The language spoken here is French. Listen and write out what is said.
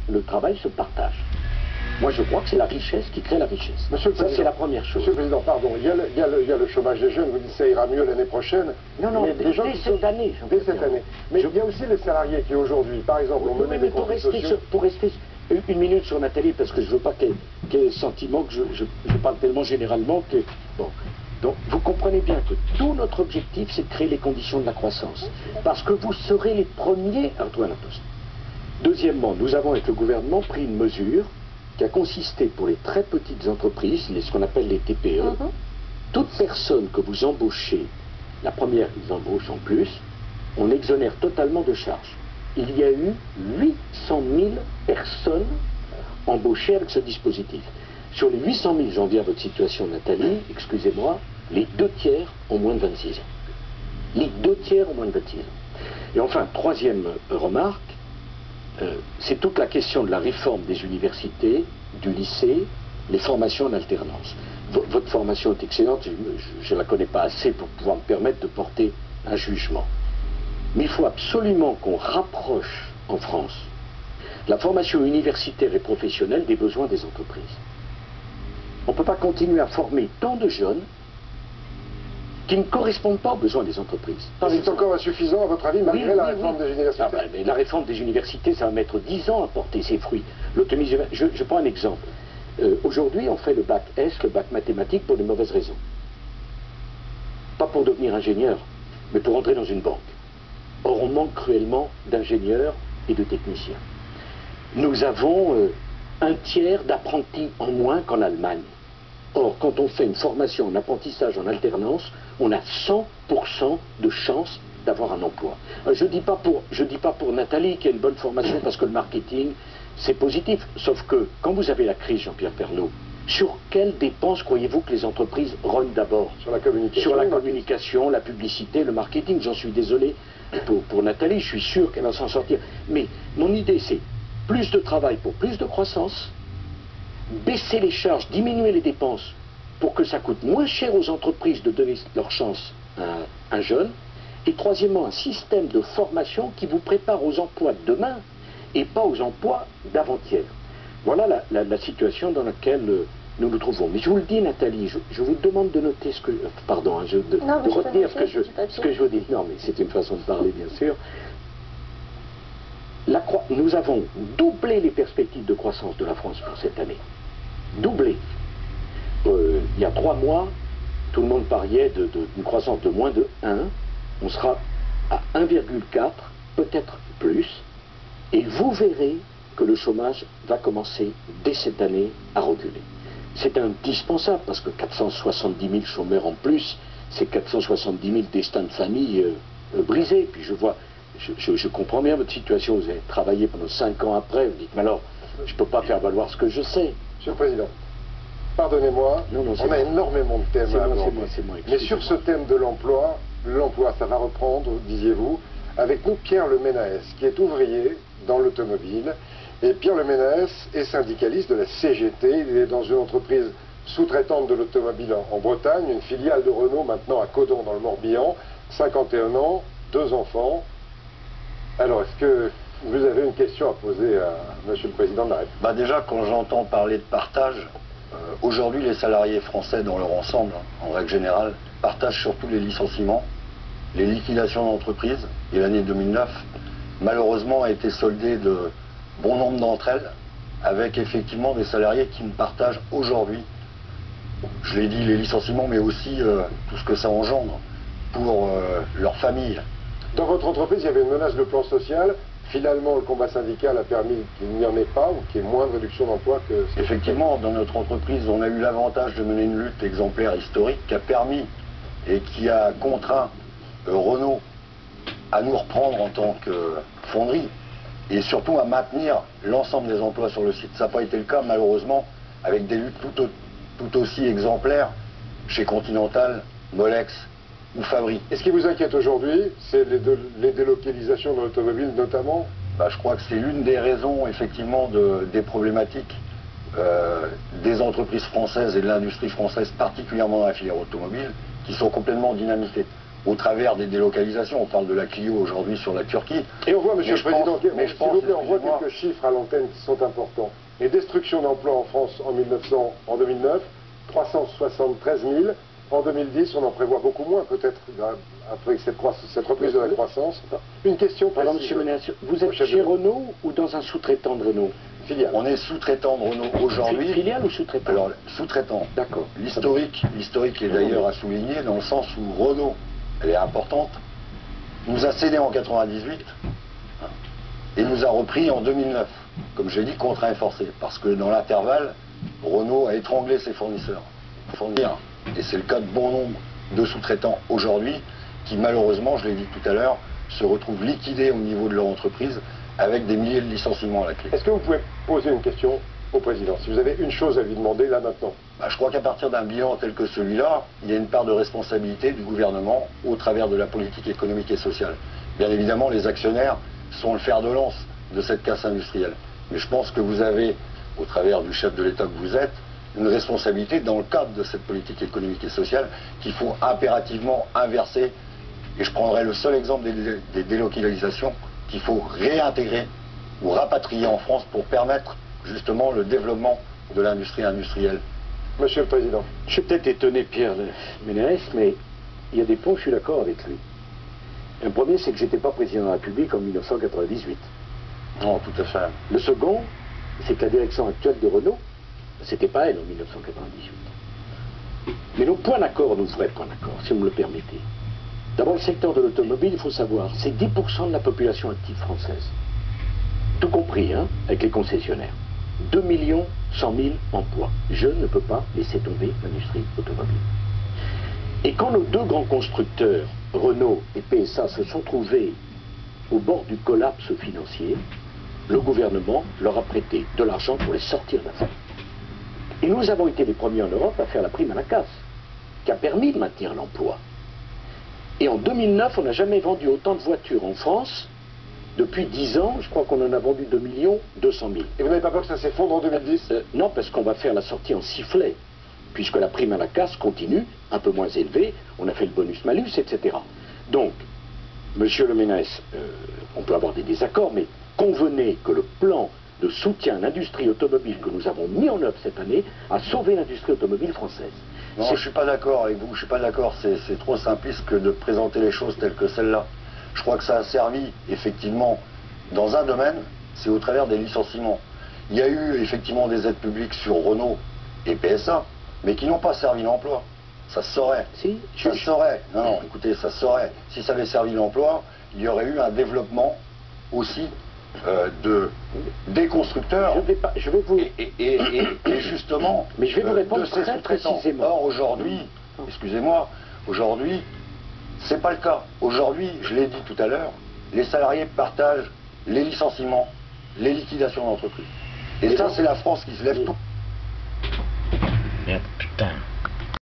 le travail se partage. Moi, je crois que c'est la richesse qui crée la richesse. Monsieur le Président, ça, c'est la première chose. Monsieur le Président, pardon, il y a le chômage des jeunes, vous dites que ça ira mieux l'année prochaine. Non, non, mais dès cette année. Dès cette année. Mais il y a aussi les salariés qui aujourd'hui, par exemple, ont mené des conflits sociaux. Pour rester une minute sur Nathalie, parce que je ne veux pas qu'elle ait le sentiment que je parle tellement généralement que... Bon. Donc, vous comprenez bien que tout notre objectif, c'est de créer les conditions de la croissance. Parce que vous serez les premiers à retrouver la poste. Deuxièmement, nous avons avec le gouvernement pris une mesure qui a consisté pour les très petites entreprises, ce qu'on appelle les TPE, toute personne que vous embauchez, la première qu'ils embauchent en plus, on exonère totalement de charges. Il y a eu 800 000 personnes embauchées avec ce dispositif. Sur les 800 000, j'en viens à votre situation, Nathalie, excusez-moi, les 2 tiers ont moins de 26 ans. Les 2 tiers ont moins de 26 ans. Et enfin, troisième remarque, c'est toute la question de la réforme des universités, du lycée, les formations en alternance. Votre formation est excellente, je ne la connais pas assez pour pouvoir me permettre de porter un jugement. Mais il faut absolument qu'on rapproche en France la formation universitaire et professionnelle des besoins des entreprises. On ne peut pas continuer à former tant de jeunes qui ne correspondent pas aux besoins des entreprises. C'est encore insuffisant, à votre avis, malgré la réforme des universités? Mais la réforme des universités, ça va mettre 10 ans à porter ses fruits. Je prends un exemple. Aujourd'hui, on fait le bac S, le bac mathématique, pour de mauvaises raisons. Pas pour devenir ingénieur, mais pour entrer dans une banque. Or, on manque cruellement d'ingénieurs et de techniciens. Nous avons un tiers d'apprentis en moins qu'en Allemagne. Or, quand on fait une formation en apprentissage en alternance, on a 100% de chance d'avoir un emploi. Je dis pas pour Nathalie qui a une bonne formation parce que le marketing, c'est positif. Sauf que quand vous avez la crise, Jean-Pierre Pernaut, sur quelles dépenses croyez-vous que les entreprises rognent d'abord? Sur la communication. Sur la communication, la publicité, le marketing. J'en suis désolé pour Nathalie, je suis sûr qu'elle va s'en sortir. Mais mon idée, c'est plus de travail pour plus de croissance, baisser les charges, diminuer les dépenses pour que ça coûte moins cher aux entreprises de donner leur chance à un jeune. Et troisièmement, un système de formation qui vous prépare aux emplois de demain et pas aux emplois d'avant-hier. Voilà la situation dans laquelle nous nous trouvons. Mais je vous le dis, Nathalie, je vous demande de noter ce que... Pardon, de retenir ce que je vous dis. Non, mais c'est une façon de parler, bien sûr. Nous avons doublé les perspectives de croissance de la France pour cette année. Doublé. Il y a 3 mois, tout le monde pariait d'une croissance de moins de 1. On sera à 1,4, peut-être plus. Et vous verrez que le chômage va commencer dès cette année à reculer. C'est indispensable parce que 470 000 chômeurs en plus, c'est 470 000 destins de famille brisés. Puis je comprends bien votre situation, vous avez travaillé pendant 5 ans après, vous dites, mais alors, je ne peux pas faire valoir ce que je sais. Monsieur le Président, pardonnez-moi, on a énormément de thèmes à aborder. Mais sur ce thème de l'emploi, ça va reprendre, disiez-vous, avec nous Pierre Leménaès, qui est ouvrier dans l'automobile. Et Pierre Leménaès est syndicaliste de la CGT, il est dans une entreprise sous-traitante de l'automobile en Bretagne, une filiale de Renault maintenant à Codon dans le Morbihan, 51 ans, 2 enfants. Alors, est-ce que vous avez une question à poser à Monsieur le Président de la République? Déjà, quand j'entends parler de partage, aujourd'hui, les salariés français dans leur ensemble, en règle générale, partagent surtout les licenciements, les liquidations d'entreprises. Et l'année 2009, malheureusement, a été soldée de bon nombre d'entre elles, avec effectivement des salariés qui ne partagent aujourd'hui, je l'ai dit, les licenciements, mais aussi tout ce que ça engendre pour leur famille. Dans votre entreprise, il y avait une menace de plan social. Finalement, le combat syndical a permis qu'il n'y en ait pas, ou qu'il y ait moins de réduction d'emploi que... Effectivement, dans notre entreprise, on a eu l'avantage de mener une lutte exemplaire historique qui a permis et qui a contraint Renault à nous reprendre en tant que fonderie et surtout à maintenir l'ensemble des emplois sur le site. Ça n'a pas été le cas, malheureusement, avec des luttes tout aussi exemplaires chez Continental, Molex ou Fabry. Et ce qui vous inquiète aujourd'hui, c'est les délocalisations dans l'automobile notamment? Je crois que c'est l'une des raisons, effectivement, des problématiques des entreprises françaises et de l'industrie française, particulièrement dans la filière automobile, qui sont complètement dynamitées. au travers des délocalisations. On parle de la Clio aujourd'hui sur la Turquie. Et on voit, Monsieur le Président, s'il vous plaît, on voit quelques chiffres à l'antenne qui sont importants. Les destructions d'emplois en France en 2009, 373 000. En 2010, on en prévoit beaucoup moins, peut-être, après cette reprise de la croissance. Une question précise. Alors, Monsieur Ménès, vous êtes chez Renault ou dans un sous-traitant de Renault? Filiale. On est sous-traitant de Renault aujourd'hui. Filiale ou sous-traitant? Alors, sous-traitant. D'accord. L'historique est d'ailleurs à souligner dans le sens où Renault, elle est importante, nous a cédé en 98 et nous a repris en 2009, comme je l'ai dit, contraint et forcé, parce que dans l'intervalle, Renault a étranglé ses fournisseurs. Et c'est le cas de bon nombre de sous-traitants aujourd'hui qui, malheureusement, je l'ai dit tout à l'heure, se retrouvent liquidés au niveau de leur entreprise avec des milliers de licenciements à la clé. Est-ce que vous pouvez poser une question au Président, si vous avez une chose à lui demander là maintenant? Je crois qu'à partir d'un bilan tel que celui-là, il y a une part de responsabilité du gouvernement au travers de la politique économique et sociale. Bien évidemment, les actionnaires sont le fer de lance de cette casse industrielle. Mais je pense que vous avez, au travers du chef de l'État que vous êtes, une responsabilité dans le cadre de cette politique économique et sociale qu'il faut impérativement inverser. Et je prendrai le seul exemple des délocalisations qu'il faut réintégrer ou rapatrier en France pour permettre justement le développement de l'industrie industrielle. Monsieur le Président. Je suis peut-être étonné, Pierre Ménès, mais il y a des points où je suis d'accord avec lui. Un premier, c'est que je n'étais pas président de la République en 1998. Non, tout à fait. Le second, c'est que la direction actuelle de Renault, c'était pas elle en 1998. Mais nos points d'accord, nos vrais points d'accord, si vous me le permettez. D'abord, le secteur de l'automobile, il faut savoir, c'est 10% de la population active française. Tout compris, hein, avec les concessionnaires. 2 100 000 emplois. Je ne peux pas laisser tomber l'industrie automobile. Et quand nos deux grands constructeurs, Renault et PSA, se sont trouvés au bord du collapse financier, le gouvernement leur a prêté de l'argent pour les sortir d'affaires. Et nous avons été les premiers en Europe à faire la prime à la casse, qui a permis de maintenir l'emploi. Et en 2009, on n'a jamais vendu autant de voitures en France. Depuis 10 ans, je crois qu'on en a vendu 2 200 000. Et vous n'avez pas peur que ça s'effondre en 2010? Non, parce qu'on va faire la sortie en sifflet, puisque la prime à la casse continue, un peu moins élevée, on a fait le bonus-malus, etc. Donc, Monsieur le Ménès, on peut avoir des désaccords, mais convenez que le plan de soutien à l'industrie automobile que nous avons mis en œuvre cette année a sauvé l'industrie automobile française. Non, je ne suis pas d'accord avec vous, je ne suis pas d'accord, c'est trop simpliste que de présenter les choses telles que celles-là. Je crois que ça a servi, effectivement, dans un domaine, c'est au travers des licenciements. Il y a eu, effectivement, des aides publiques sur Renault et PSA, mais qui n'ont pas servi l'emploi. Ça se saurait. Si, ça se saurait. Non, non, écoutez, ça se saurait. Si ça avait servi l'emploi, il y aurait eu un développement aussi des constructeurs. Je vais vous... Et justement, mais je vais vous répondre de ces très précisément. Or, aujourd'hui, excusez-moi, aujourd'hui, c'est pas le cas. Aujourd'hui, je l'ai dit tout à l'heure, les salariés partagent les licenciements, les liquidations d'entreprise. Et ça, c'est la France qui se lève tout. Merde, putain.